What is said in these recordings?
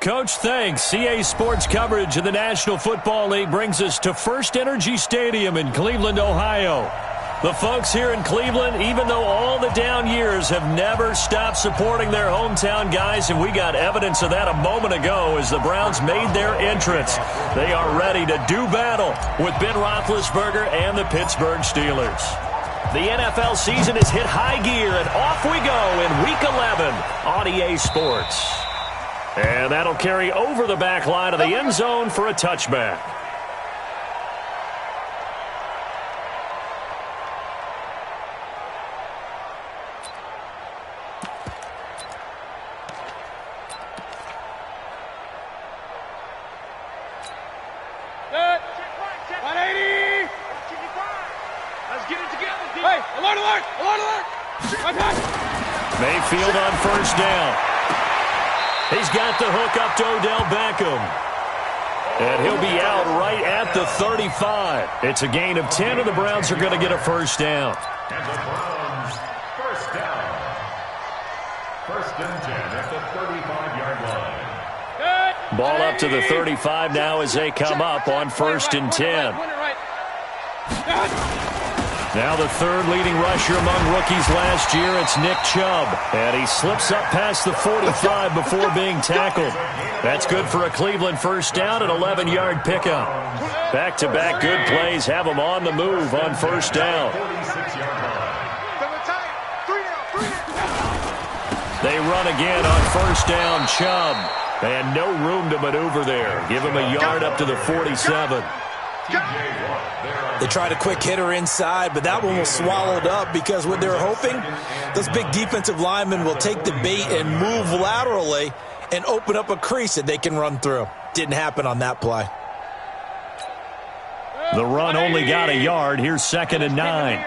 Coach. Thanks. CA Sports coverage of the National Football League brings us to First Energy Stadium in Cleveland, Ohio. The folks here in Cleveland, even though all the down years, have never stopped supporting their hometown guys, and we got evidence of that a moment ago as the Browns made their entrance. They are ready to do battle with Ben Roethlisberger and the Pittsburgh Steelers. The NFL season has hit high gear, and off we go in Week 11 on EA Sports. And that'll carry over the back line of the end zone for a touchback. Mayfield on first down. He's got the hook up to Odell Beckham. And he'll be out right at the 35. It's a gain of 10, and the Browns are going to get a first down. And the Browns, first down. First and 10 at the 35-yard line. Ball up to the 35 now as they come up on first and 10. Now the third leading rusher among rookies last year, it's Nick Chubb. And he slips up past the 45 before being tackled. That's good for a Cleveland first down, an 11-yard pickup. Back-to-back good plays have them on the move on first down. They run again on first down, Chubb. And no room to maneuver there. Give him a yard up to the 47. They tried a quick hitter inside, but that one was swallowed up because what they're hoping, those big defensive linemen will take the bait and move laterally and open up a crease that they can run through. Didn't happen on that play. The run only got a yard. Here's second and 9.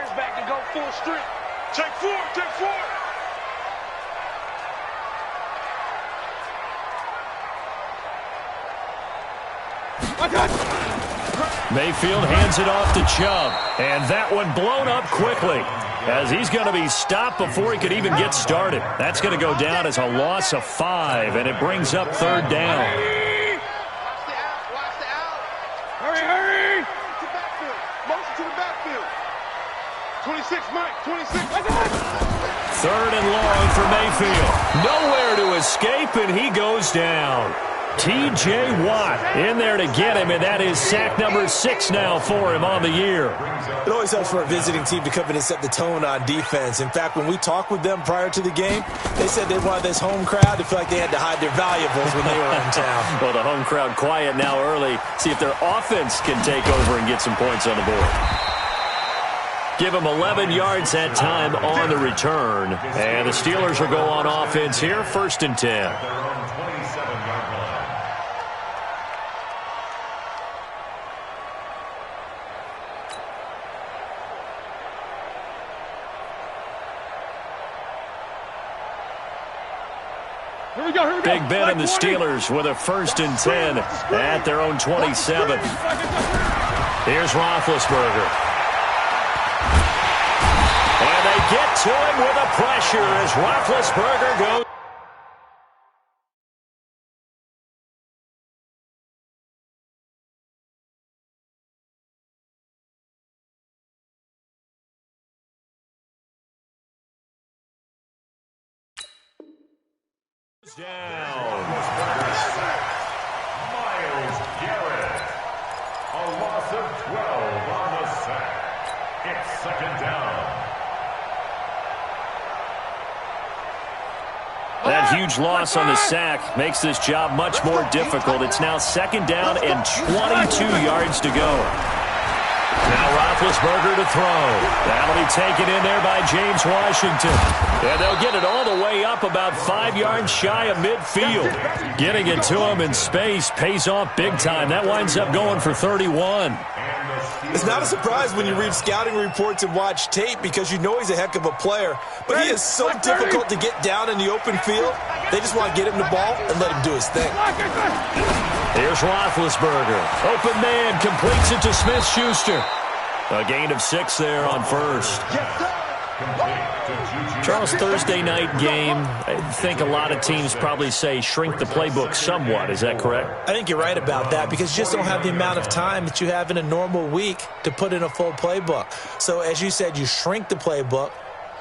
Take four. Mayfield hands it off to Chubb, and that one blown up quickly as he's going to be stopped before he could even get started. That's going to go down as a loss of 5, and it brings up third down. Watch the out. Hurry. Motion to the backfield. 26, Mike, 26. Third and long for Mayfield. Nowhere to escape, and he goes down. T.J. Watt in there to get him, and that is sack number 6 now for him on the year. It always helps for a visiting team to come in and set the tone on defense. In fact, when we talked with them prior to the game, they said they wanted this home crowd to feel like they had to hide their valuables when they were in town. Well, the home crowd quiet now early. See if their offense can take over and get some points on the board. Give them 11 yards that time on the return. And the Steelers will go on offense here, first and 10. Big Ben and the Steelers with a first and 10 at their own 27. Here's Roethlisberger. And they get to him with a pressure as Roethlisberger goes down. Myles Garrett. A loss of 12 on the sack. It's second down. That huge loss on the sack makes this job much more difficult. It's now second down and 22 yards to go. Now Roethlisberger to throw. That'll be taken in there by James Washington. And they'll get it all the way up about 5 yards shy of midfield. Getting it to him in space pays off big time. That winds up going for 31. It's not a surprise when you read scouting reports and watch tape because you know he's a heck of a player. But he is so difficult to get down in the open field. They just want to get him the ball and let him do his thing. Here's Roethlisberger. Open man, completes it to Smith-Schuster. A gain of 6 there on first. Charles, Thursday night game, I think a lot of teams probably say shrink the playbook somewhat. Is that correct? I think you're right about that because you just don't have the amount of time that you have in a normal week to put in a full playbook. So as you said, you shrink the playbook,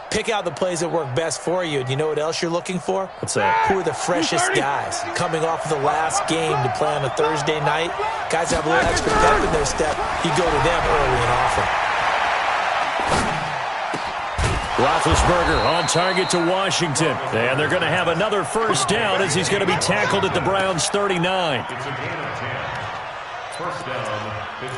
pick out the plays that work best for you. And you know what else you're looking for? What's that? Who are the freshest guys coming off of the last game to play on a Thursday night? Guys have a little extra pep in their step. You go to them early and often. Roethlisberger on target to Washington. And they're going to have another first down as he's going to be tackled at the Browns' 39.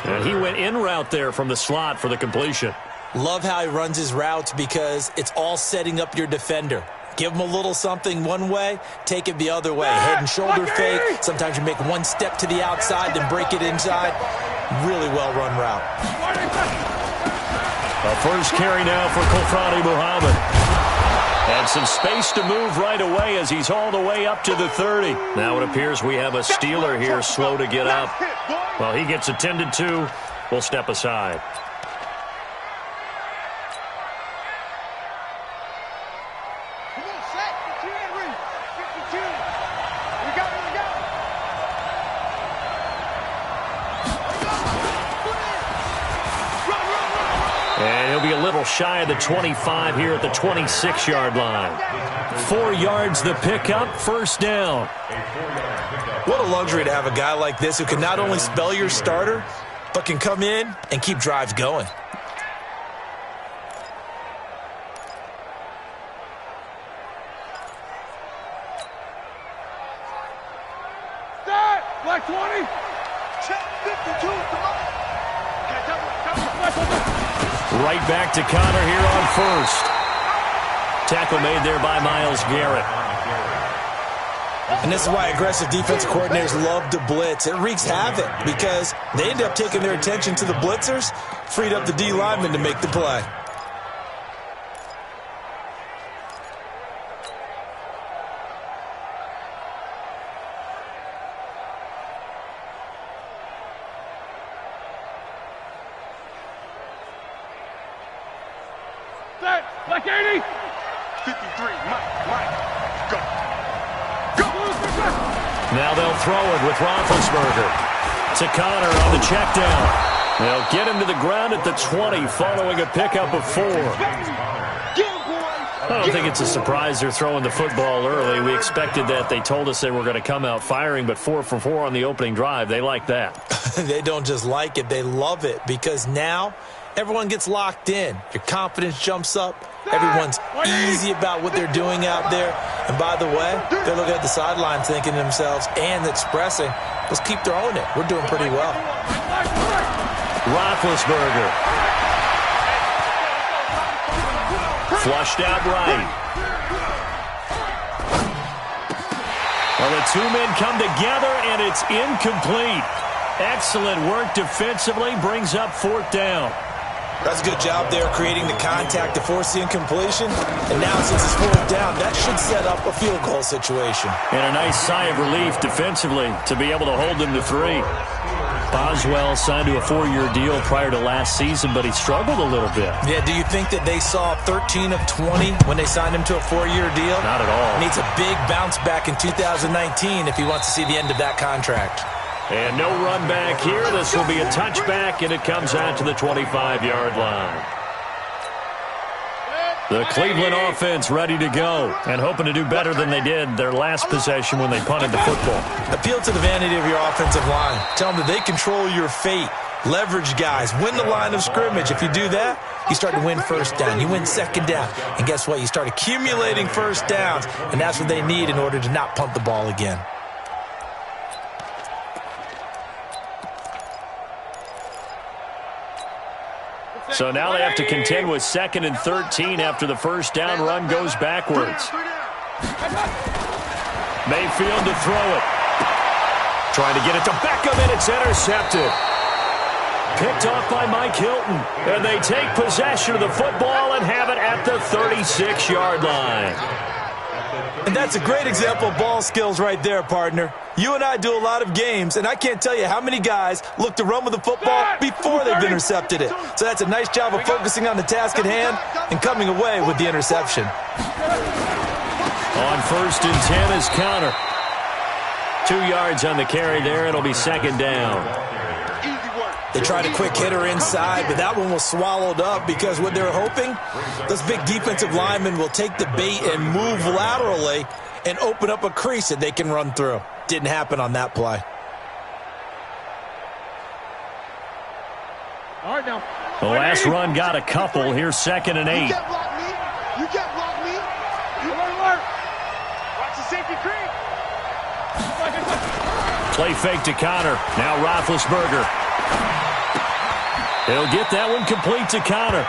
And he went in route there from the slot for the completion. Love how he runs his routes because it's all setting up your defender. Give him a little something one way, take it the other way. Head and shoulder fake. Sometimes you make one step to the outside, then break it inside. Really well-run route. A first carry now for Kofrani Muhammad. And some space to move right away as he's hauled away up to the 30. Now it appears we have a Steeler here slow to get up. Well, he gets attended to. We'll step aside. And he'll be a little shy of the 25 here at the 26-yard line. 4 yards the pickup, first down. What a luxury to have a guy like this who can not only spell your starter, but can come in and keep drives going. Black 20. Check 52. Come on. Right back to Connor here on first. Tackle made there by Myles Garrett. And this is why aggressive defensive coordinators love to blitz. It wreaks havoc because they end up taking their attention to the blitzers, freed up the D lineman to make the play. Black 80. 53. Mike. Go. Now they'll throw it with Roethlisberger. To Connor on the check down. They'll get him to the ground at the 20 following a pickup of 4. I don't think it's a surprise they're throwing the football early. We expected that. They told us they were going to come out firing, but 4 for 4 on the opening drive. They like that. They don't just like it. They love it because now everyone gets locked in. Your confidence jumps up. Everyone's easy about what they're doing out there. And by the way, they're looking at the sidelines thinking to themselves and expressing, let's keep throwing it. We're doing pretty well. Roethlisberger. Flushed out right. Well, the two men come together, and it's incomplete. Excellent work defensively, brings up 4th down. That's a good job there creating the contact to force the incompletion. And now since it's 4th down, that should set up a field goal situation. And a nice sigh of relief defensively to be able to hold them to 3. Boswell signed to a 4-year deal prior to last season, but he struggled a little bit. Yeah, do you think that they saw 13 of 20 when they signed him to a 4-year deal? Not at all. Needs a big bounce back in 2019 if he wants to see the end of that contract. And no run back here. This will be a touchback, and it comes out to the 25-yard line. The Cleveland offense ready to go and hoping to do better than they did their last possession when they punted the football. Appeal to the vanity of your offensive line. Tell them that they control your fate. Leverage guys. Win the line of scrimmage. If you do that, you start to win first down. You win second down. And guess what? You start accumulating first downs, and that's what they need in order to not punt the ball again. So now they have to contend with 2nd and 13 after the first down run goes backwards. Mayfield to throw it. Trying to get it to Beckham, and it's intercepted. Picked off by Mike Hilton. And they take possession of the football and have it at the 36-yard line. And that's a great example of ball skills right there, partner. You and I do a lot of games, and I can't tell you how many guys look to run with the football before they've intercepted it. So that's a nice job of focusing on the task at hand and coming away with the interception. On 1st and 10 is Counter. 2 yards on the carry there. It'll be 2nd down. They tried a quick hitter inside, but that one was swallowed up because what they're hoping, those big defensive linemen will take the bait and move laterally and open up a crease that they can run through. Didn't happen on that play. All right, now. The last run got a couple. Here's 2nd and 8. You can't block me. You can't block me. You alert. Watch the safety creep. Play fake to Connor. Now Roethlisberger. He'll get that one complete to Connor.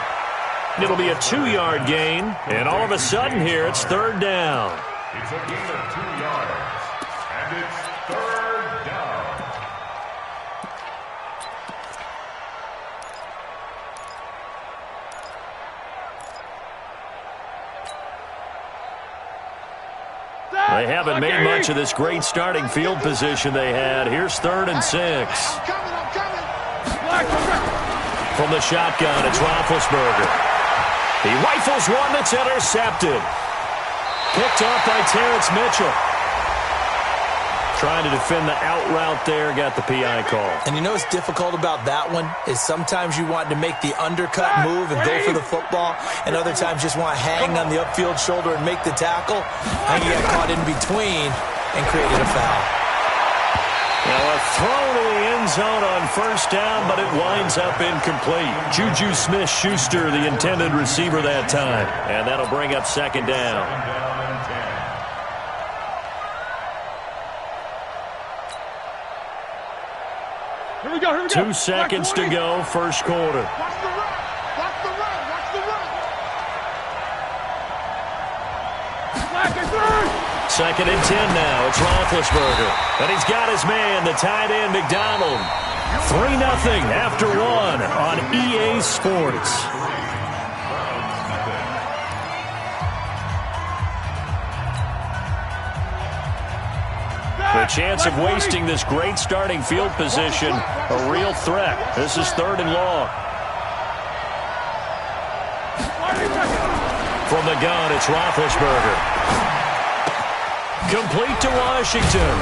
It'll be a 2-yard gain. And all of a sudden here, it's 3rd down. It's a gain of 2 yards. And it's 3rd down. They haven't made much of this great starting field position they had. Here's 3rd and 6. I'm coming. From the shotgun, it's Roethlisberger. He rifles one that's intercepted. Picked off by Terrence Mitchell. Trying to defend the out route there, got the PI call. And you know what's difficult about that one is sometimes you want to make the undercut move and go for the football, and other times just want to hang on the upfield shoulder and make the tackle. And you got caught in between and created a foul. Now a throw to the end zone on 1st down, but it winds up incomplete. Juju Smith-Schuster, the intended receiver that time. And that'll bring up 2nd down. Here we go. 2 seconds to go, 1st quarter. Watch the run. Watch the run. Watch the run. 2nd and 10 now. It's Roethlisberger. And he's got his man, the tight end, McDonald. 3-0 after 1 on EA Sports. The chance of wasting this great starting field position, a real threat. This is 3rd and long. From the gun, it's Roethlisberger. Complete to Washington.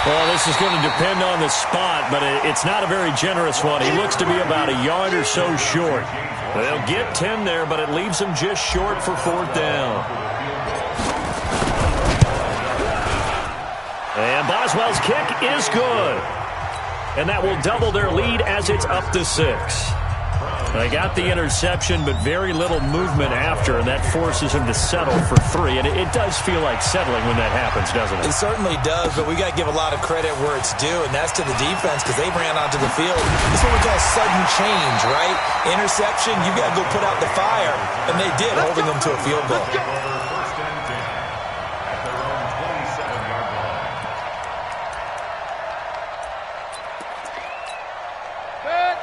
Well, this is going to depend on the spot, but it's not a very generous one. He looks to be about a yard or so short. They'll get 10 there, but it leaves him just short for 4th down. And Boswell's kick is good. And that will double their lead as it's up to 6. They got the interception, but very little movement after, and that forces him to settle for 3. And it does feel like settling when that happens, doesn't it? It certainly does, but we got to give a lot of credit where it's due, and that's to the defense because they ran onto the field. This is what we call sudden change, right? Interception, you got to go put out the fire, and they did, holding them to a field goal.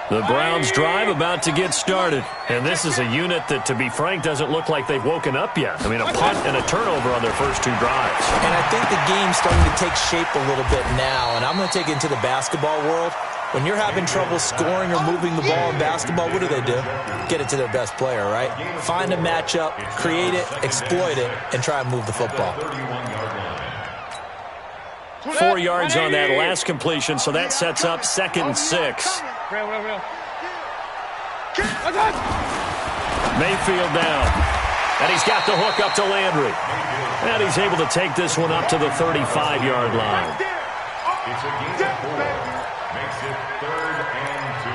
The Browns drive about to get started. And this is a unit that, to be frank, doesn't look like they've woken up yet. I mean, a punt and a turnover on their first 2 drives. And I think the game's starting to take shape a little bit now. And I'm going to take it into the basketball world. When you're having trouble scoring or moving the ball in basketball, what do? Get it to their best player, right? Find a matchup, create it, exploit it, and try and move the football. 4 yards on that last completion, so that sets up 2nd and 6. Mayfield down. And he's got the hook up to Landry. And he's able to take this one up to the 35-yard line. It's a gain of 4. Makes it 3rd and 2.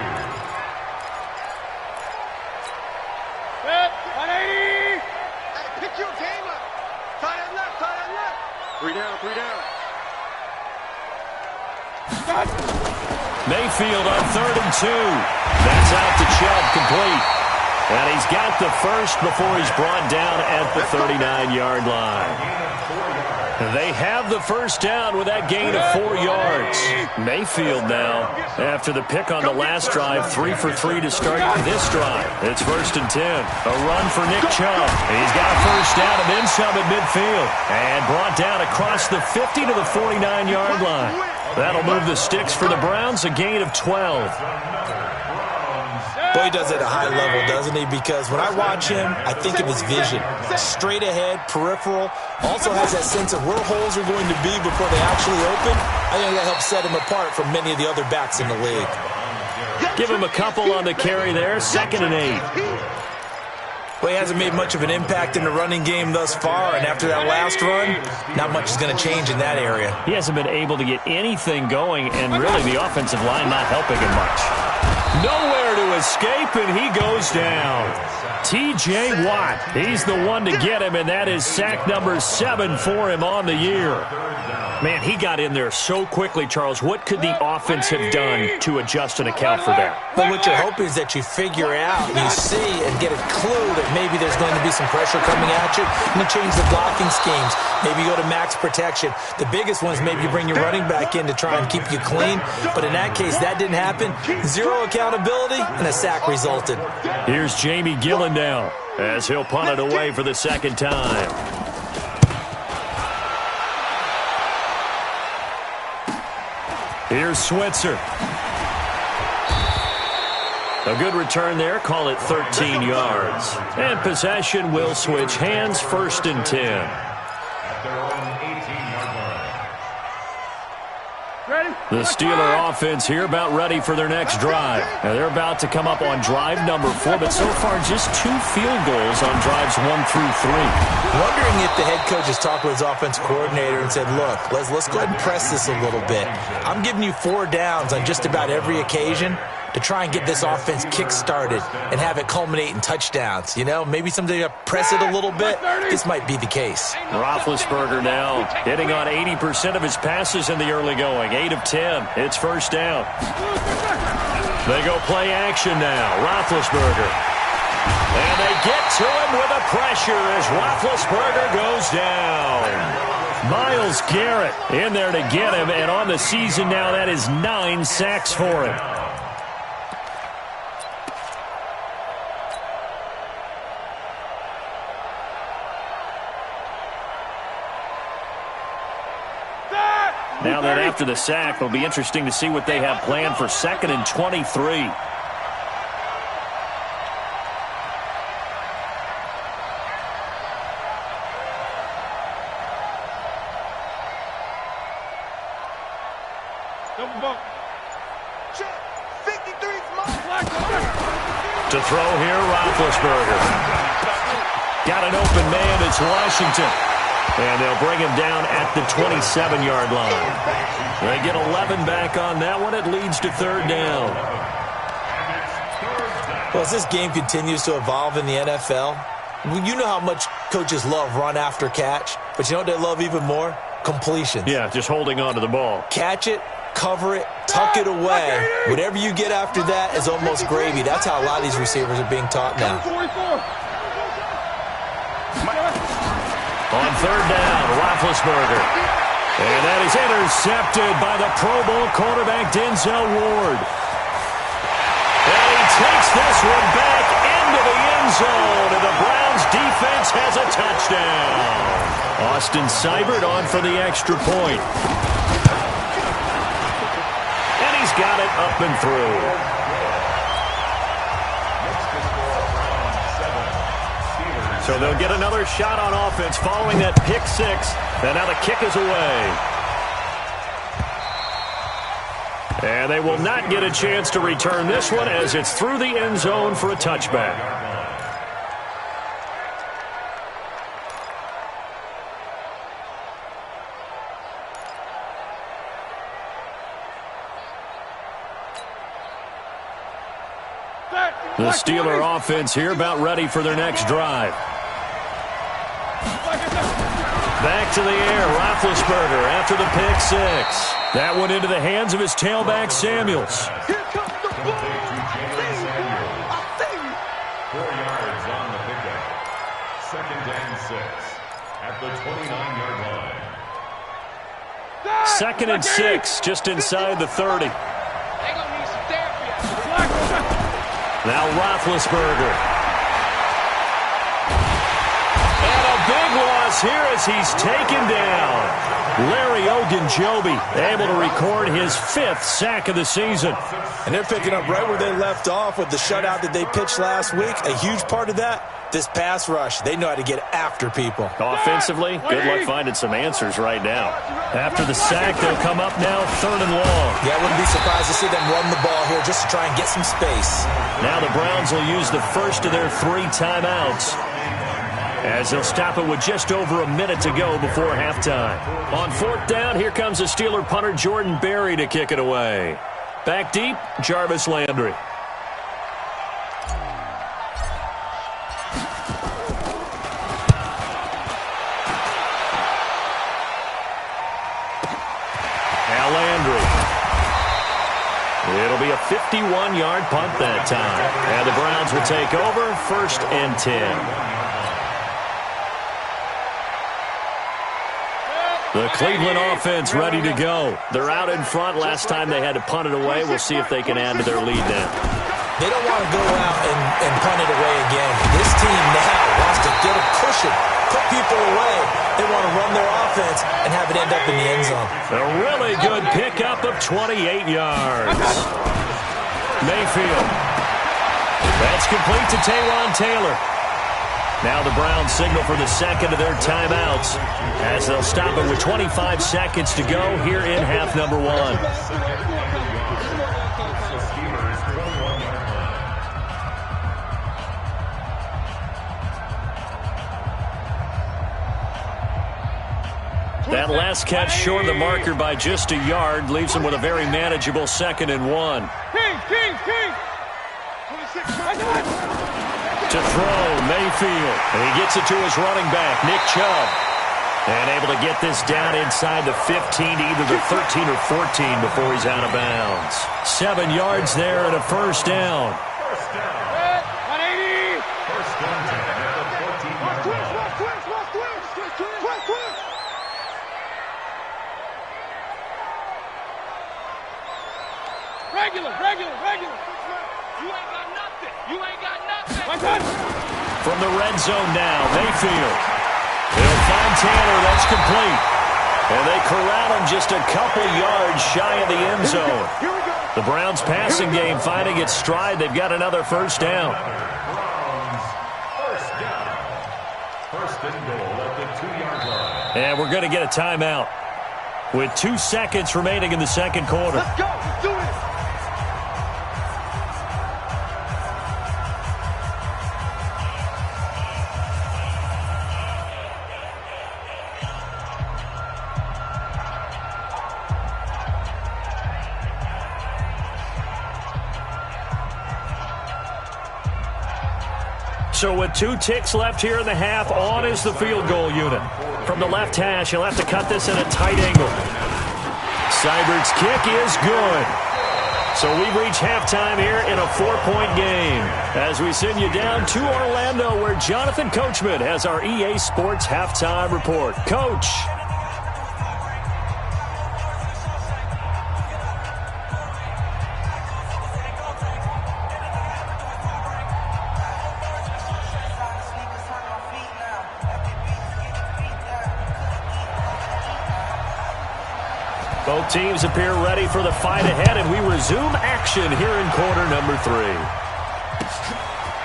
180. Hey, pick your game up. Tight end left. 3 down. Mayfield on 3rd and 2. That's out to Chubb, complete. And he's got the first before he's brought down at the 39-yard line. They have the first down with that gain of 4 yards. Mayfield now, after the pick on the last drive, 3 for 3 to start this drive. It's 1st and 10. A run for Nick Chubb. He's got a first down and then some at midfield. And brought down across the 50 to the 49-yard line. That'll move the sticks for the Browns, a gain of 12. Boy, he does it at a high level, doesn't he? Because when I watch him, I think of his vision. Straight ahead, peripheral. Also has that sense of where holes are going to be before they actually open. I think that helps set him apart from many of the other backs in the league. Give him a couple on the carry there. 2nd and 8. Well, he hasn't made much of an impact in the running game thus far, and after that last run, not much is going to change in that area. He hasn't been able to get anything going, and really the offensive line not helping him much. Nowhere to escape, and he goes down. T.J. Watt, he's the one to get him, and that is sack number 7 for him on the year. Man, he got in there so quickly, Charles. What could the offense have done to adjust and account for that? But what you're hoping is that you figure out, you see, and get a clue that maybe there's going to be some pressure coming at you, and you change the blocking schemes. Maybe you go to max protection. The biggest one is maybe you bring your running back in to try and keep you clean. But in that case, that didn't happen. Zero accountability, and a sack resulted. Here's Jamie Gillen now, as he'll punt it away for the 2nd time. Here's Switzer. A good return there. Call it 13 yards. And possession will switch hands. 1st and 10. At their own 18-yard line. The Steeler offense here about ready for their next drive. Now they're about to come up on drive number 4, but so far just 2 field goals on drives 1 through 3. Wondering if the head coach has talked with his offense coordinator and said, look, let's go ahead and press this a little bit. I'm giving you 4 downs on just about every occasion to try and get this offense kick-started and have it culminate in touchdowns. You know, maybe someday press it a little bit. This might be the case. Roethlisberger now hitting on 80% of his passes in the early going. 8 of 10. It's 1st down. They go play action now. Roethlisberger. And they get to him with a pressure as Roethlisberger goes down. Myles Garrett in there to get him, and on the season now, that is 9 sacks for him. Now that after the sack, it'll be interesting to see what they have planned for 2nd and 23. To throw here, Roethlisberger. Got an open man, it's Washington. And they'll bring him down at the 27-yard line. They get 11 back on that one. It leads to 3rd down. Well, as this game continues to evolve in the NFL, you know how much coaches love run after catch, but you know what they love even more? Completions. Yeah, just holding on to the ball. Catch it, cover it, tuck it away. Whatever you get after that is almost gravy. That's how a lot of these receivers are being taught now. On 3rd down, Roethlisberger. And that is intercepted by the Pro Bowl quarterback Denzel Ward. And he takes this one back into the end zone, and the Browns defense has a touchdown. Austin Seibert on for the extra point. And he's got it up and through. So they'll get another shot on offense following that pick 6. And now the kick is away. And they will not get a chance to return this one as it's through the end zone for a touchback. The Steeler offense here about ready for their next drive. Back to the air, Roethlisberger after the pick 6. That one into the hands of his tailback, Samuels. 4 yards on the pickup. 2nd and 6 at the 29-yard line. 2nd and 6, just inside the 30. Now Roethlisberger. And a big loss here as he's taken down. Larry Ogunjobi able to record his 5th sack of the season. And they're picking up right where they left off with the shutout that they pitched last week. A huge part of that, this pass rush. They know how to get after people. Offensively, good luck finding some answers right now. After the sack, they'll come up now 3rd and long. Yeah, I wouldn't be surprised to see them run the ball here just to try and get some space. Now the Browns will use the first of their 3 timeouts, as they'll stop it with just over a minute to go before halftime. On 4th down, here comes the Steeler punter Jordan Berry to kick it away. Back deep, Jarvis Landry. Now Landry. It'll be a 51-yard punt that time. And the Browns will take over, 1st and 10. The Cleveland offense ready to go. They're out in front. Last time they had to punt it away. We'll see if they can add to their lead now. They don't want to go out and punt it away again. This team now wants to get a cushion, put people away. They want to run their offense and have it end up in the end zone. A really good pickup of 28 yards. Mayfield. That's complete to Taywan Taylor. Now the Browns signal for the 2nd of their timeouts as they'll stop it with 25 seconds to go here in half number 1. That last catch short of the marker by just a yard leaves him with a very manageable 2nd and 1. To throw, Mayfield. And he gets it to his running back, Nick Chubb. And able to get this down inside the 15 to either the 13 or 14 before he's out of bounds. 7 yards there and a 1st down. 180. 1st and 10 at the 14-yard line. Regular. You ain't got nothing. From the red zone now, Mayfield. They'll find Taylor. That's complete. And they corral him just a couple yards shy of the end zone. The Browns passing game finding its stride. They've got another 1st down. Browns, 1st down. 1st and goal at the 2-yard line. And we're going to get a timeout with 2 seconds remaining in the 2nd quarter. Let's go. Let's do it. So with 2 ticks left here in the half, on is the field goal unit. From the left hash, he'll have to cut this in a tight angle. Seibert's kick is good. So we've reached halftime here in a 4-point game as we send you down to Orlando where Jonathan Coachman has our EA Sports halftime report. Coach. Both teams appear ready for the fight ahead, and we resume action here in quarter number 3.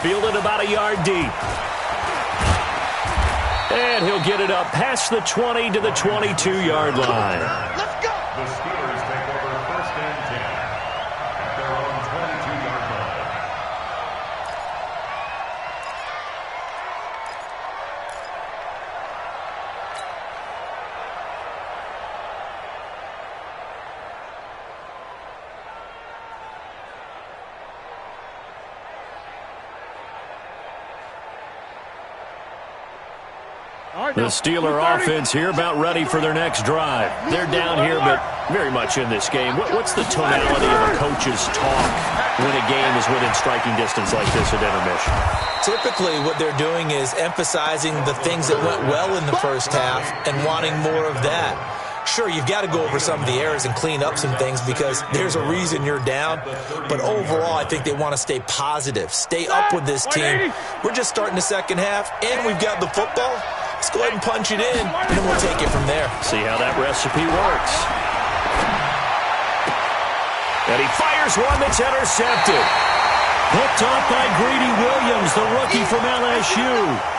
Fielded about a yard deep. And he'll get it up past the 20 to the 22-yard line. Let's go. The Steelers take over 1st and 10 at their own 22-yard line. The Steeler offense here about ready for their next drive. They're down here, but very much in this game. What's the tonality of a coach's talk when a game is within striking distance like this at intermission? Typically, what they're doing is emphasizing the things that went well in the first half and wanting more of that. Sure, you've got to go over some of the errors and clean up some things because there's a reason you're down. But overall, I think they want to stay positive, stay up with this team. We're just starting the second half, and we've got the football. Let's go ahead and punch it in, and then we'll take it from there. See how that recipe works. And he fires one that's intercepted. Hooked off by Greedy Williams, the rookie from LSU.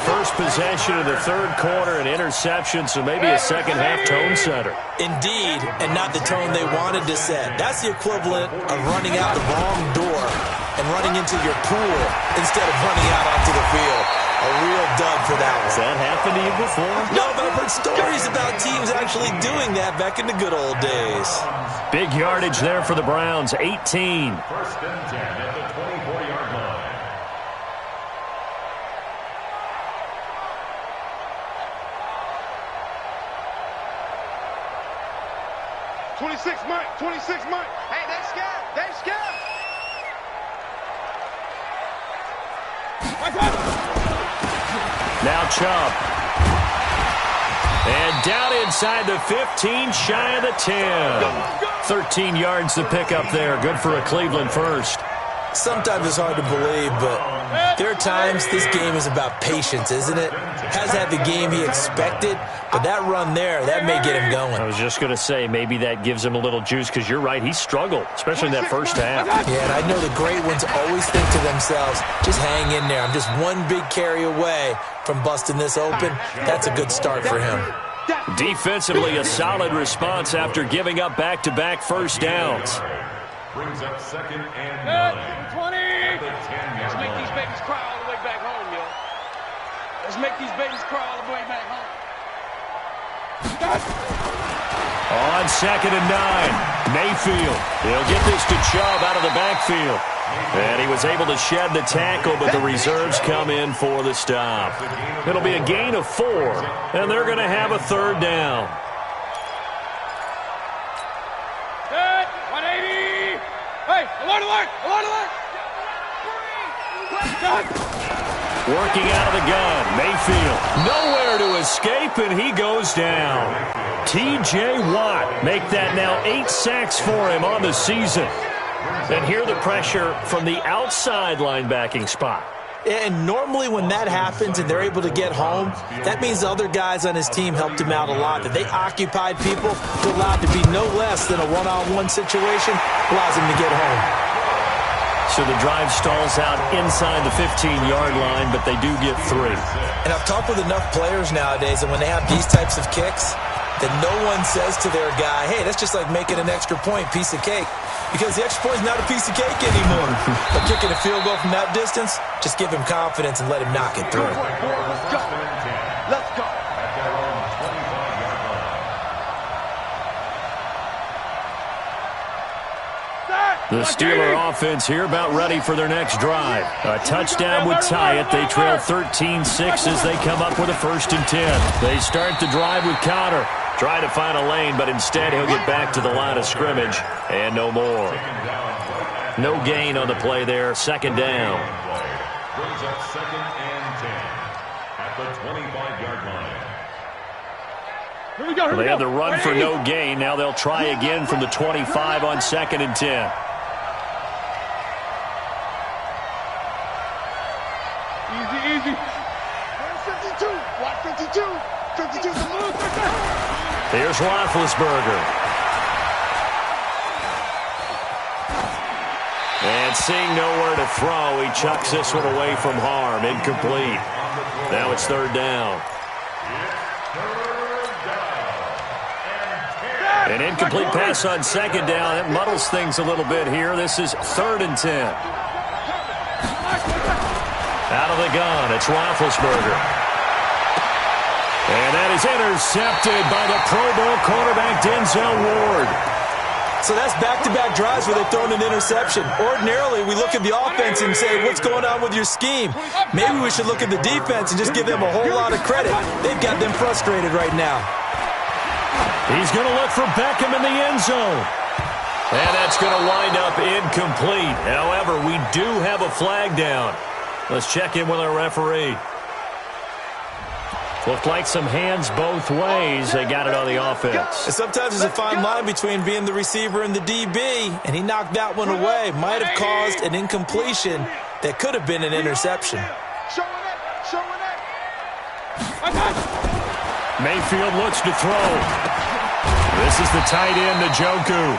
First possession of the third quarter, an interception, so maybe a second-half tone setter. Indeed, and not the tone they wanted to set. That's the equivalent of running out the wrong door and running into your pool instead of running out onto the field. A real dud for that one. Has that happened to you before? No, but I've heard stories about teams actually doing that back in the good old days. Big yardage there for the Browns, 18. First and 10 at the 24-yard line. 26, Mike. 26, Mike. Hey, they scared. They scared. Now Chubb. And down inside the 15, shy of the 10. 13 yards to pick up there. Good for a Cleveland first. Sometimes it's hard to believe, but there are times this game is about patience, isn't it? Has had the game he expected, but that run there, that may get him going. I was just going to say, maybe that gives him a little juice, because you're right, he struggled, especially in that first half. Yeah, and I know the great ones always think to themselves, just hang in there. I'm just one big carry away from busting this open. That's a good start for him. Defensively, a solid response after giving up back-to-back first downs. Brings up second and 9. 20. Let's make these babies cry all the way back home, yo. Let's make these babies cry all the way back home. On second and 9, Mayfield. He'll get this to Chubb out of the backfield. And he was able to shed the tackle, but the reserves come in for the stop. It'll be a gain of 4, and they're going to have a third down. Hey, alert, alert, alert, alert! Working out of the gun, Mayfield. Nowhere to escape, and he goes down. T.J. Watt make that now 8 sacks for him on the season. And hear the pressure from the outside linebacking spot. And normally when that happens and they're able to get home, that means the other guys on his team helped him out a lot. That they occupied people to allow it to be no less than a one-on-one situation allows him to get home. So the drive stalls out inside the 15-yard line, but they do get 3. And I've talked with enough players nowadays that when they have these types of kicks, that no one says to their guy, hey, that's just like making an extra point, piece of cake. Because the extra point is not a piece of cake anymore. But kicking a field goal from that distance, just give him confidence and let him knock it through. Let's go. Let's go. At their own 25-yard line. The Steeler offense here about ready for their next drive. A touchdown would tie it. They trail 13-6 as they come up with a 1st and 10. They start the drive with Conner. Try to find a lane, but instead he'll get back to the line of scrimmage. And no more. No gain on the play there. 2nd down. Brings up 2nd and 10 at the 25-yard line. Here we go, here They we go. had the run for no gain. Now they'll try again from the 25 on 2nd and 10. Easy, easy. 52. Watch 52. 52's the move. Here's Roethlisberger. And seeing nowhere to throw, he chucks this one away from harm. Incomplete. Now it's 3rd down. An incomplete pass on 2nd down. It muddles things a little bit here. This is 3rd and 10. Out of the gun, it's Roethlisberger. And that is intercepted by the Pro Bowl quarterback, Denzel Ward. So that's back-to-back drives where they've thrown an interception. Ordinarily, we look at the offense and say, what's going on with your scheme? Maybe we should look at the defense and just give them a whole lot of credit. They've got them frustrated right now. He's going to look for Beckham in the end zone. And that's going to wind up incomplete. However, we do have a flag down. Let's check in with our referee. Looked like some hands both ways. They got it on the offense. And sometimes there's a fine line between being the receiver and the DB, and he knocked that one away. Might have caused an incompletion that could have been an interception. Mayfield looks to throw. This is the tight end, Njoku.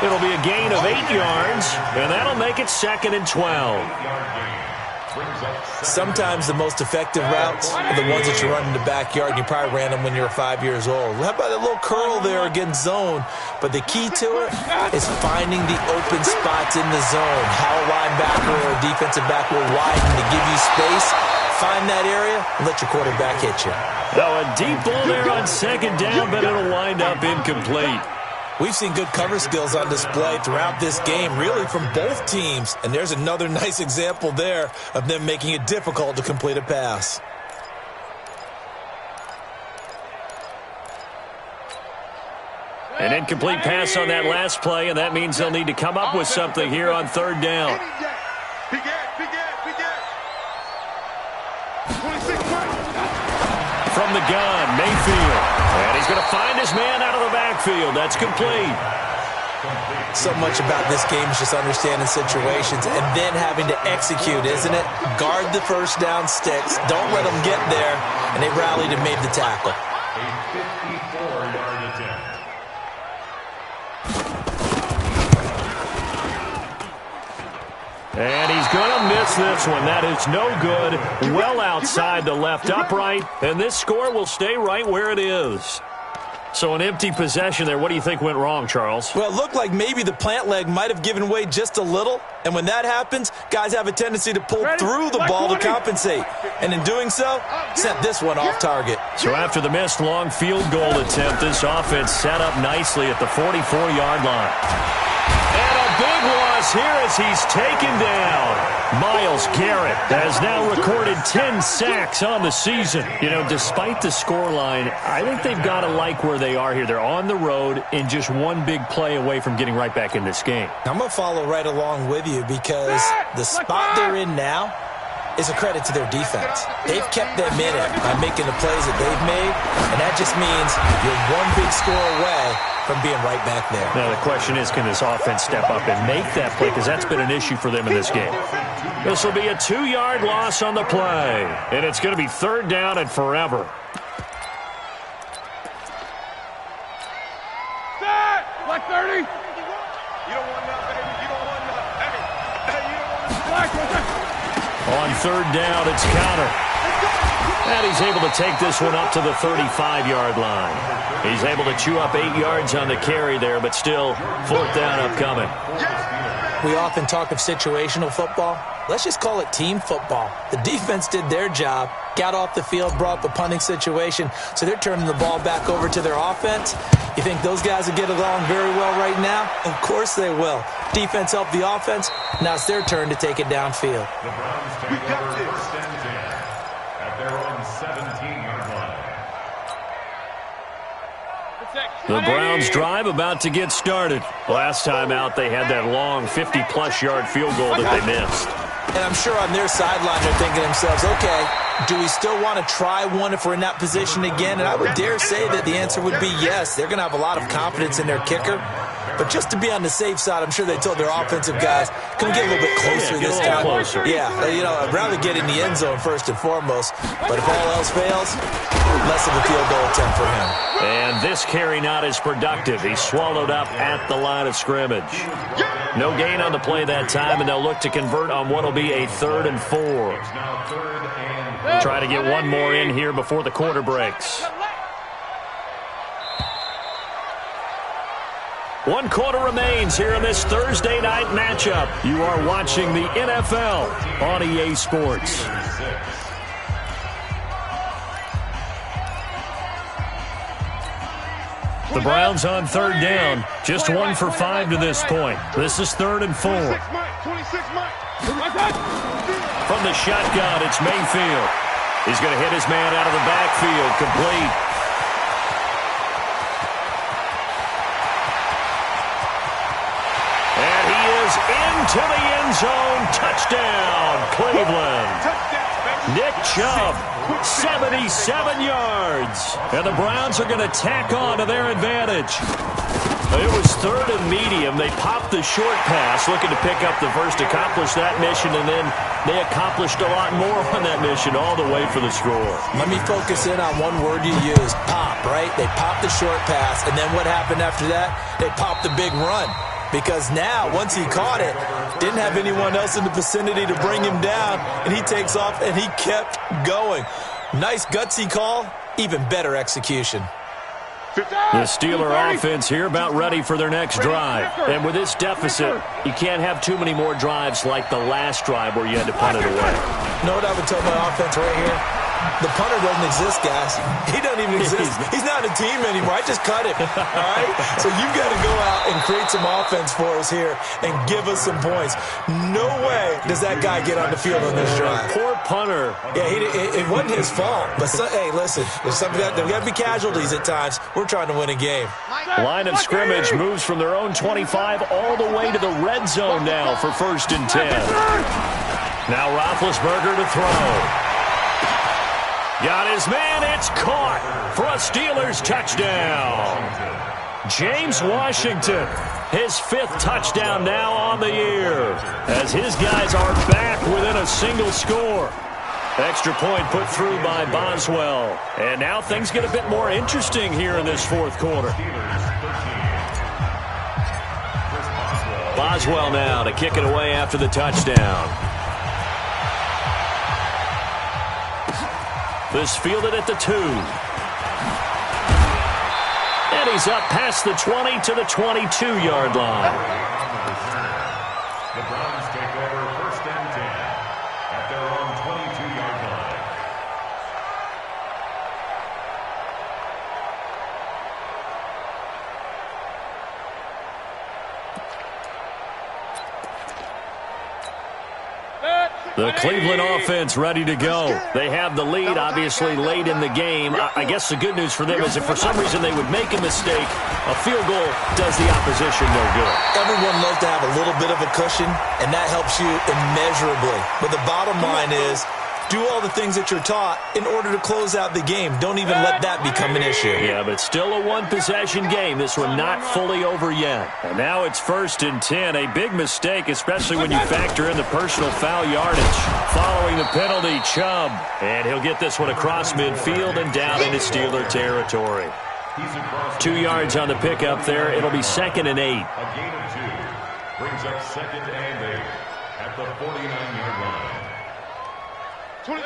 It'll be a gain of 8 yards, and that'll make it 2nd and 12. Sometimes the most effective routes are the ones that you run in the backyard. You probably ran them when you were 5 years old. How about a little curl there against zone? But the key to it is finding the open spots in the zone. How a linebacker or a defensive back will widen to give you space. Find that area and let your quarterback hit you. Now a deep ball there on 2nd down, but it'll wind up incomplete. We've seen good cover skills on display throughout this game, really from both teams. And there's another nice example there of them making it difficult to complete a pass. An incomplete pass on that last play, and that means they'll need to come up with something here on 3rd down. From the gun, Mayfield. And he's going to find his man out of the backfield. That's complete. So much about this game is just understanding situations and then having to execute, isn't it? Guard the first down sticks. Don't let them get there. And they rallied and made the tackle. A 54-yard attempt. And he's going to miss this one. That is no good. Well outside the left upright. And this score will stay right where it is. So an empty possession there. What do you think went wrong, Charles? Well, it looked like maybe the plant leg might have given way just a little. And when that happens, guys have a tendency to pull through the ball to compensate. And in doing so, sent this one off target. So after the missed long field goal attempt, this offense set up nicely at the 44-yard line. And a big loss here as he's taken down. Myles Garrett has now recorded 10 sacks on the season. You know, despite the scoreline, I think they've got to like where they are here. They're on the road and just one big play away from getting right back in this game. I'm going to follow right along with you because the spot they're in now is a credit to their defense. They've kept them in it by making the plays that they've made, and that just means you're one big score away from being right back there. Now the question is, can this offense step up and make that play? Because that's been an issue for them in this game. This will be a 2-yard loss on the play, and it's going to be 3rd down and forever. Black 30. You don't want nothing. You don't want nothing. Hey, you don't want nothing. On 3rd down, it's counter. And he's able to take this one up to the 35-yard line. He's able to chew up 8 yards on the carry there, but still 4th down upcoming. We often talk of situational football. Let's just call it team football. The defense did their job, got off the field, brought up a punting situation, so they're turning the ball back over to their offense. You think those guys will get along very well right now? Of course they will. Defense helped the offense. Now it's their turn to take it downfield. The Browns take over 1st and 10 at their own 17-yard line. The Browns drive about to get started. Last time out, they had that long 50-plus yard field goal that they missed. And I'm sure on their sideline they're thinking to themselves, okay, do we still want to try one if we're in that position again? And I would dare say that the answer would be yes. They're going to have a lot of confidence in their kicker. But just to be on the safe side, I'm sure they told their offensive guys, can we get a little bit closer this time? Closer. Yeah, you know, I'd rather get in the end zone first and foremost. But if all else fails, less of a field goal attempt for him. And this carry not as productive. He's swallowed up at the line of scrimmage. No gain on the play that time, and they'll look to convert on what will be a 3rd and 4. Try to get one more in here before the quarter breaks. 1 quarter remains here in this Thursday night matchup. You are watching the NFL on EA Sports. The Browns on 3rd down. Just 1 for 5 to this point. This is 3rd and 4. From the shotgun, it's Mayfield. He's going to hit his man out of the backfield. Complete. Into the end zone. Touchdown, Cleveland. Nick Chubb, 77 yards. And the Browns are going to tack on to their advantage. It was 3rd and medium. They popped the short pass, looking to pick up the first, accomplish that mission, and then they accomplished a lot more on that mission all the way for the score. Let me focus in on one word you used, pop, right? They popped the short pass, and then what happened after that? They popped the big run. Because now, once he caught it, didn't have anyone else in the vicinity to bring him down, and he takes off, and he kept going. Nice gutsy call, even better execution. The Steeler offense here about ready for their next drive. And with this deficit, you can't have too many more drives like the last drive where you had to punt it away. You know what I would tell my offense right here? The punter doesn't exist, guys. He doesn't even exist. He's not a team anymore. I just cut him, all right? So you've got to go out and create some offense for us here and give us some points. No way does that guy get on the field on this drive. Poor punter. Yeah, it wasn't his fault. But, hey, listen, there's got to be casualties at times. We're trying to win a game. Line of scrimmage moves from their own 25 all the way to the red zone now for 1st and 10. Now Roethlisberger to throw. Got his man, it's caught for a Steelers touchdown. James Washington, his 5th touchdown now on the year, as his guys are back within a single score. Extra point put through by Boswell. And now things get a bit more interesting here in this 4th quarter. Boswell now to kick it away after the touchdown. This fielded at the 2. And he's up past the 20 to the 22-yard line. The Browns take over 1st and 10 at their own 22-yard line. The Cleveland offense ready to go. They have the lead, obviously, late in the game. I guess the good news for them is if for some reason they would make a mistake, a field goal does the opposition no good. Everyone loves to have a little bit of a cushion, and that helps you immeasurably. But the bottom line is, do all the things that you're taught in order to close out the game. Don't even let that become an issue. Yeah, but still a one-possession game. This one not fully over yet. And now it's 1st and 10. A big mistake, especially when you factor in the personal foul yardage. Following the penalty, Chubb. And he'll get this one across midfield and down into Steeler territory. 2 yards on the pickup there. It'll be 2nd and 8. A gain of 2 brings up 2nd and 8 at the 49-yard line. 180.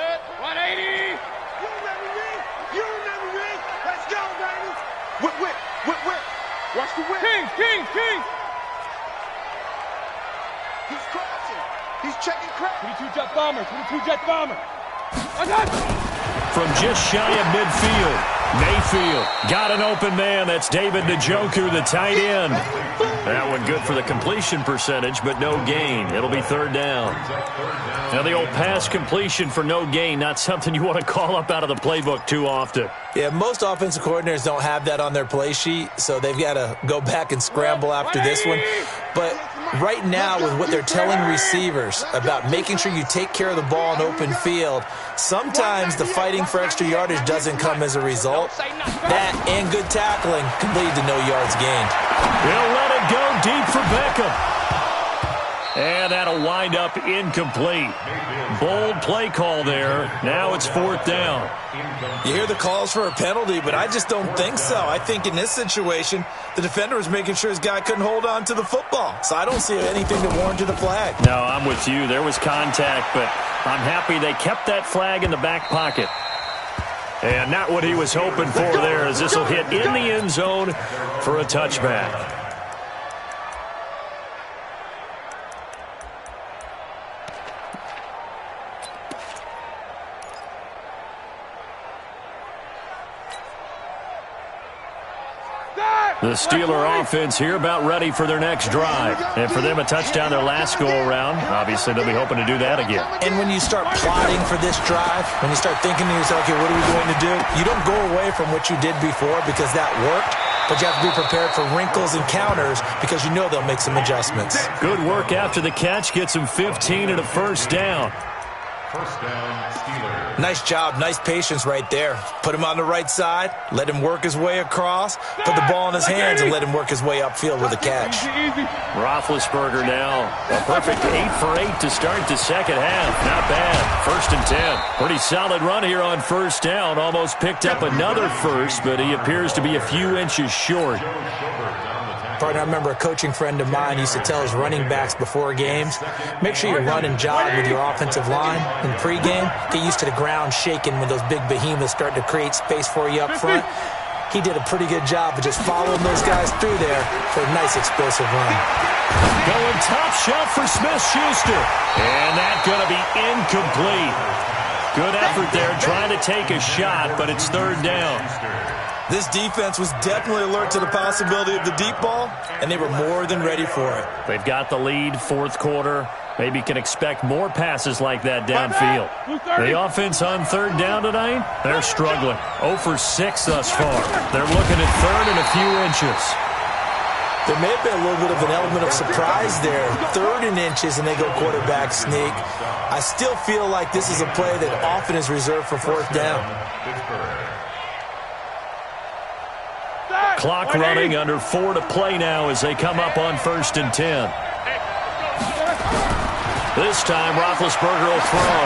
You remember me? You remember me? Let's go, baby. Whip. Watch the whip. King. He's crossing. He's checking crack. 22-jet bomber. From just shy of midfield, Mayfield got an open man. That's David Njoku, the tight end. That one good for the completion percentage, but no gain. It'll be 3rd down. Now the old pass completion for no gain, not something you want to call up out of the playbook too often. Yeah, most offensive coordinators don't have that on their play sheet, so they've got to go back and scramble after this one. But right now, with what they're telling receivers about making sure you take care of the ball in open field, sometimes the fighting for extra yardage doesn't come as a result. That and good tackling can lead to no yards gained. He'll let it go deep for Beckham. And that'll wind up incomplete. Bold play call there. Now it's 4th down. You hear the calls for a penalty, but I just don't think so. I think in this situation, the defender was making sure his guy couldn't hold on to the football. So I don't see anything to warrant the flag. No, I'm with you. There was contact, but I'm happy they kept that flag in the back pocket. And not what he was hoping for there, as this will hit in the end zone for a touchback. The Steeler offense here about ready for their next drive. And for them, a touchdown their last go-around. Obviously, they'll be hoping to do that again. And when you start plotting for this drive, when you start thinking to yourself, okay, what are we going to do? You don't go away from what you did before because that worked, but you have to be prepared for wrinkles and counters because you know they'll make some adjustments. Good work after the catch. Gets him 15 and a 1st down. First down, Steelers. Nice job, nice patience right there. Put him on the right side, let him work his way across, put the ball in his hands, and let him work his way upfield with a catch. Roethlisberger now. A perfect 8 for 8 to start the second half. Not bad. First and 10. Pretty solid run here on first down. Almost picked up another first, but he appears to be a few inches short. Partner, I remember a coaching friend of mine used to tell his running backs before games, make sure you run and jog with your offensive line in pregame. Get used to the ground shaking when those big behemoths start to create space for you up front. He did a pretty good job of just following those guys through there for a nice explosive run. Going top shelf for Smith-Schuster. And that's going to be incomplete. Good effort there trying to take a shot, but it's third down. This defense was definitely alert to the possibility of the deep ball, and they were more than ready for it. They've got the lead, fourth quarter. Maybe can expect more passes like that downfield. The offense on third down tonight, they're struggling. 0 for 6 thus far. They're looking at third and a few inches. There may have been a little bit of an element of surprise there. Third and inches, and they go quarterback sneak. I still feel like this is a play that often is reserved for fourth down. Clock running, under 4 to play now as they come up on first and 10. This time, Roethlisberger will throw.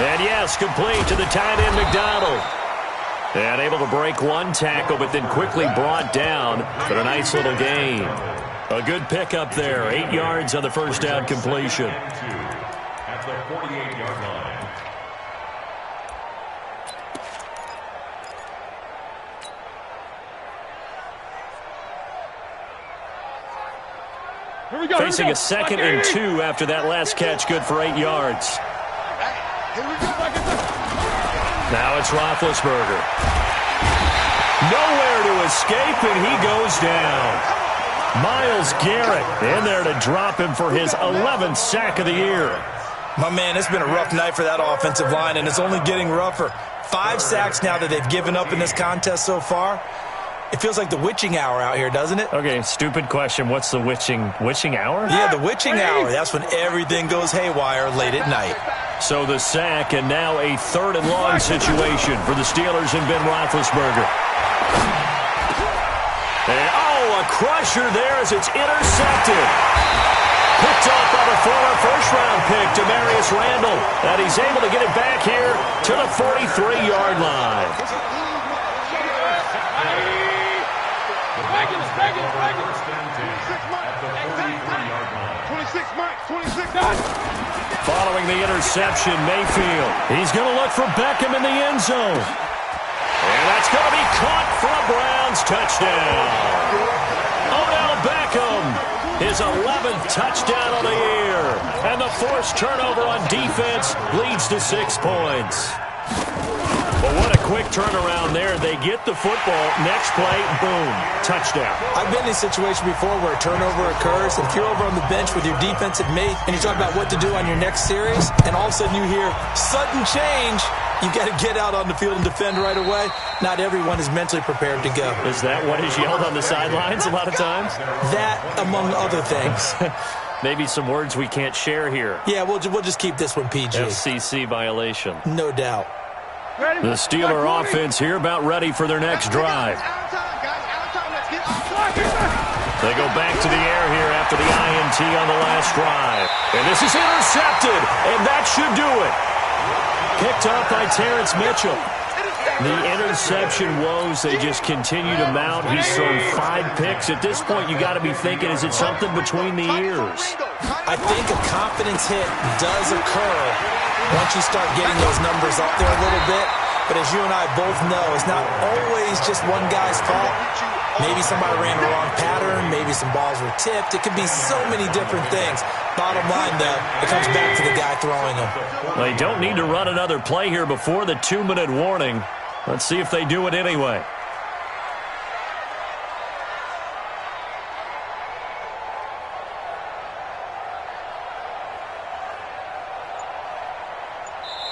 And yes, complete to the tight end, McDonald. And able to break one tackle, but then quickly brought down for a nice little gain. A good pickup there, 8 yards on the first down completion. At the 48-yard line. Facing a second and 2 after that last catch, good for 8 yards. Now it's Roethlisberger. Nowhere to escape, and he goes down. Myles Garrett in there to drop him for his 11th sack of the year. My man, it's been a rough night for that offensive line, and it's only getting rougher. 5 sacks now that they've given up in this contest so far. It feels like the witching hour out here, doesn't it? Okay, stupid question. What's the witching hour? Yeah, the witching hour. That's when everything goes haywire late at night. So the sack, and now a third and long situation for the Steelers and Ben Roethlisberger. And, a crusher there as it's intercepted. Picked up by the former first-round pick, Demarius Randall. And he's able to get it back here to the 43-yard line. Following the interception, Mayfield. He's going to look for Beckham in the end zone. And that's going to be caught for a Browns touchdown. Odell Beckham, his 11th touchdown of the year. And the forced turnover on defense leads to 6 points. But what a quick turnaround there. They get the football. Next play, boom, touchdown. I've been in a situation before where a turnover occurs, and if you're over on the bench with your defensive mate and you talk about what to do on your next series, and all of a sudden you hear sudden change, you got to get out on the field and defend right away. Not everyone is mentally prepared to go. Is that what is yelled on the sidelines a lot of times? That, among other things. Maybe some words we can't share here. Yeah, we'll just keep this one PG. FCC violation. No doubt. The Steeler offense here about ready for their next drive. They go back to the air here after the INT on the last drive. And this is intercepted, and that should do it. Picked up by Terrence Mitchell. The interception woes, they just continue to mount. He's thrown 5 picks. At this point, you got to be thinking, is it something between the ears? I think a confidence hit does occur once you start getting those numbers up there a little bit. But as you and I both know, it's not always just one guy's fault. Maybe somebody ran the wrong pattern. Maybe some balls were tipped. It could be so many different things. Bottom line, though, it comes back to the guy throwing them. They don't need to run another play here before the 2-minute warning. Let's see if they do it anyway.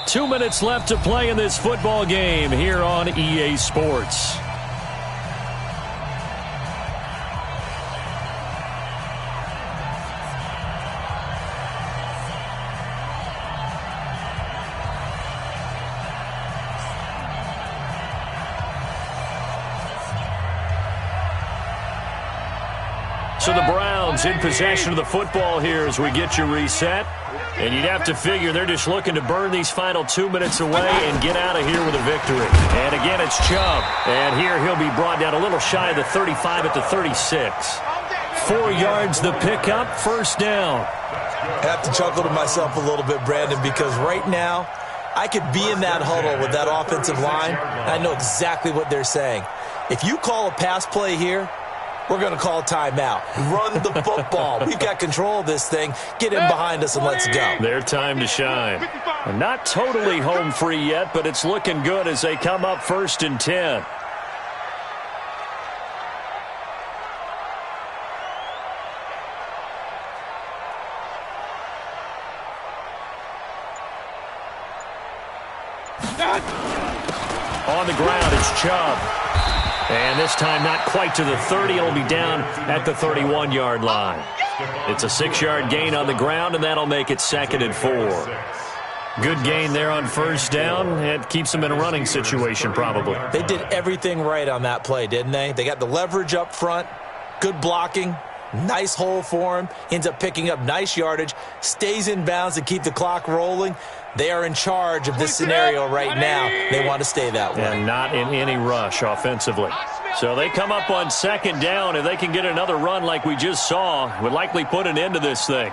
Two minutes left to play in this football game here on EA Sports. So the Browns in possession of the football here as we get you reset. And you'd have to figure they're just looking to burn these final 2 minutes away and get out of here with a victory. And again, it's Chubb. And here he'll be brought down a little shy of the 35 at the 36. 4 yards the pickup, first down. I have to chuckle to myself a little bit, Brandon, because right now I could be in that huddle with that offensive line, and I know exactly what they're saying. If you call a pass play here, we're going to call timeout. Run the football. We've got control of this thing. Get in behind us and let's go. Their time to shine. Not totally home free yet, but it's looking good as they come up 1st and 10. On the ground, it's Chubb. And this time not quite to the 30. It'll be down at the 31-yard line. It's a 6-yard gain on the ground, and that'll make it 2nd and 4. Good gain there on first down. It keeps them in a running situation probably. They did everything right on that play, didn't they? They got the leverage up front, good blocking, nice hole for him, ends up picking up nice yardage, stays in bounds to keep the clock rolling. They are in charge of this scenario right now. They want to stay that way. And not in any rush offensively. So they come up on 2nd down. If they can get another run like we just saw, would likely put an end to this thing.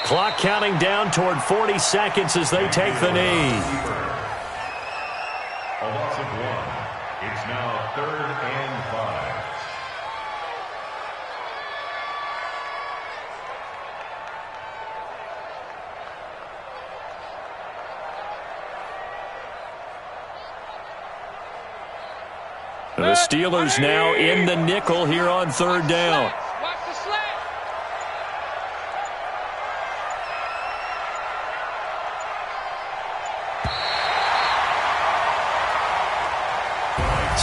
Clock counting down toward 40 seconds as they take the knee. A loss of 1. It's now 3rd and 5. The Steelers now in the nickel here on 3rd down.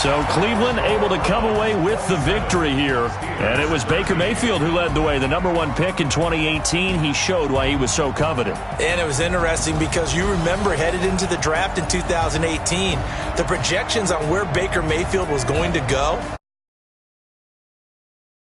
So Cleveland able to come away with the victory here. And it was Baker Mayfield who led the way. The #1 pick in 2018. He showed why he was so coveted. And it was interesting because you remember headed into the draft in 2018, the projections on where Baker Mayfield was going to go